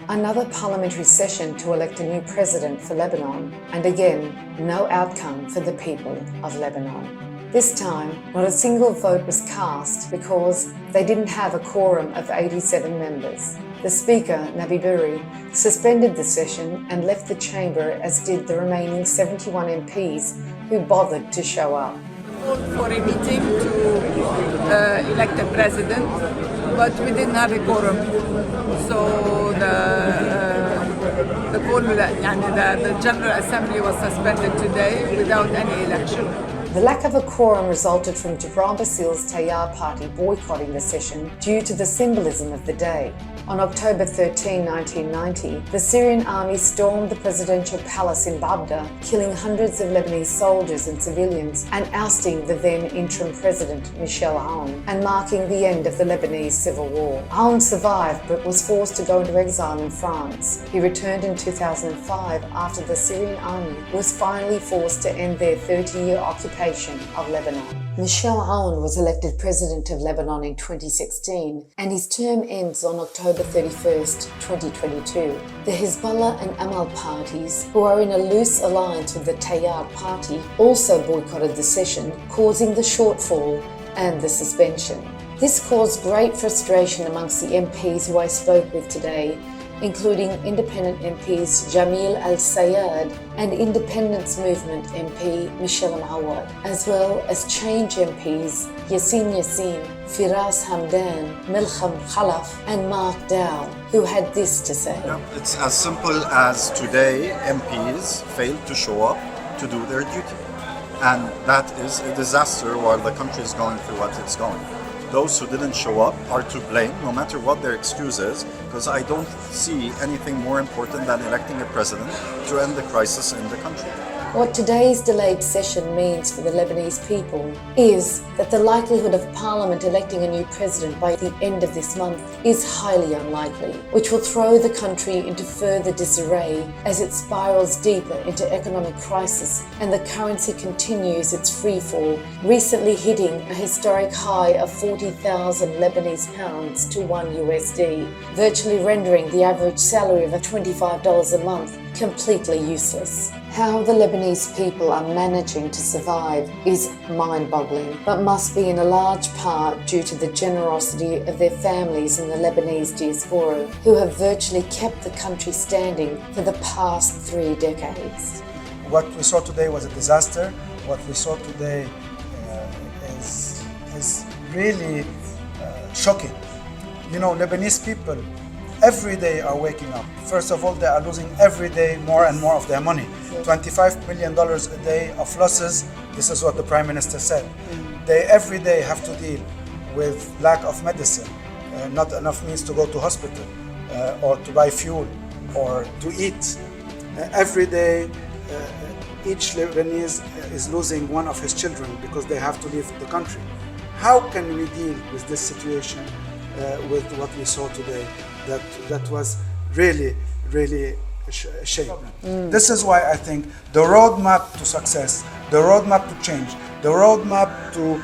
Another parliamentary session to elect a new president for Lebanon, and again, no outcome for the people of Lebanon. This time, not a single vote was cast because they didn't have a quorum of 87 members. The Speaker, Nabi Berri, suspended the session and left the chamber, as did the remaining 71 MPs who bothered to show up. Called for a meeting to elect a president, but we didn't have a quorum. So the General Assembly was suspended today without any election. The lack of a quorum resulted from Gibran Bassil's Tayyar party boycotting the session due to the symbolism of the day. On October 13, 1990, the Syrian army stormed the presidential palace in Babda, killing hundreds of Lebanese soldiers and civilians and ousting the then interim president Michel Aoun and marking the end of the Lebanese civil war. Aoun survived but was forced to go into exile in France. He returned in 2005 after the Syrian army was finally forced to end their 30-year occupation of Lebanon. Michel Aoun was elected president of Lebanon in 2016 and his term ends on October 31st, 2022. The Hezbollah and Amal parties, who are in a loose alliance with the Tayyar party, also boycotted the session, causing the shortfall and the suspension. This caused great frustration amongst the MPs who I spoke with today, including independent MPs Jamil Al-Sayed and Independence Movement MP Michel Mawad, as well as Change MPs Yassin Yassin, Firas Hamdan, Milkham Khalaf and Mark Dow, who had this to say. It's as simple as today MPs failed to show up to do their duty. And that is a disaster while the country is going through what it's going. Those who didn't show up are to blame, no matter what their excuse is, because I don't see anything more important than electing a president to end the crisis in the country. What today's delayed session means for the Lebanese people is that the likelihood of Parliament electing a new president by the end of this month is highly unlikely, which will throw the country into further disarray as it spirals deeper into economic crisis and the currency continues its freefall, recently hitting a historic high of 40,000 Lebanese pounds to $1 virtually rendering the average salary of $25 a month completely useless. How the Lebanese people are managing to survive is mind-boggling, but must be in a large part due to the generosity of their families in the Lebanese diaspora, who have virtually kept the country standing for the past 3 decades. What we saw today was a disaster. What we saw today is really shocking. You know, Lebanese people every day are waking up. First of all, they are losing every day more and more of their money. $25 million a day of losses. This is what the Prime Minister said. They every day have to deal with lack of medicine, not enough means to go to hospital, or to buy fuel, or to eat. Every day, each Lebanese is losing one of his children because they have to leave the country. How can we deal with this situation with what we saw today? That was really a shame. This is why I think the roadmap to success, the roadmap to change, the roadmap to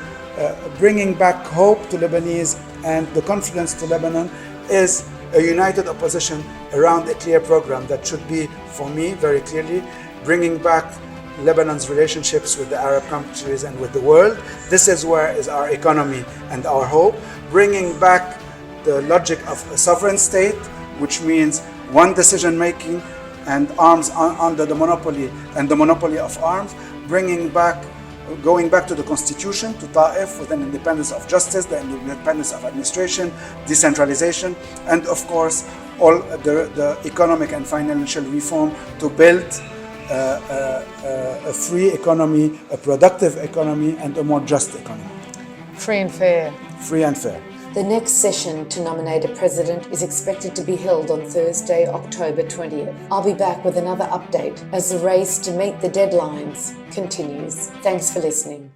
bringing back hope to Lebanese and the confidence to Lebanon is a united opposition around a clear program that should be, for me, very clearly, bringing back Lebanon's relationships with the Arab countries and with the world. This is where is our economy and our hope. Bringing back the logic of a sovereign state, which means one decision making and arms under the monopoly and the monopoly of arms, going back to the constitution, to Ta'if, with an independence of justice, the independence of administration, decentralization, and of course all the economic and financial reform to build a free economy, a productive economy, and a more just economy. Free and fair. Free and fair. The next session to nominate a president is expected to be held on Thursday, October 20th. I'll be back with another update as the race to meet the deadlines continues. Thanks for listening.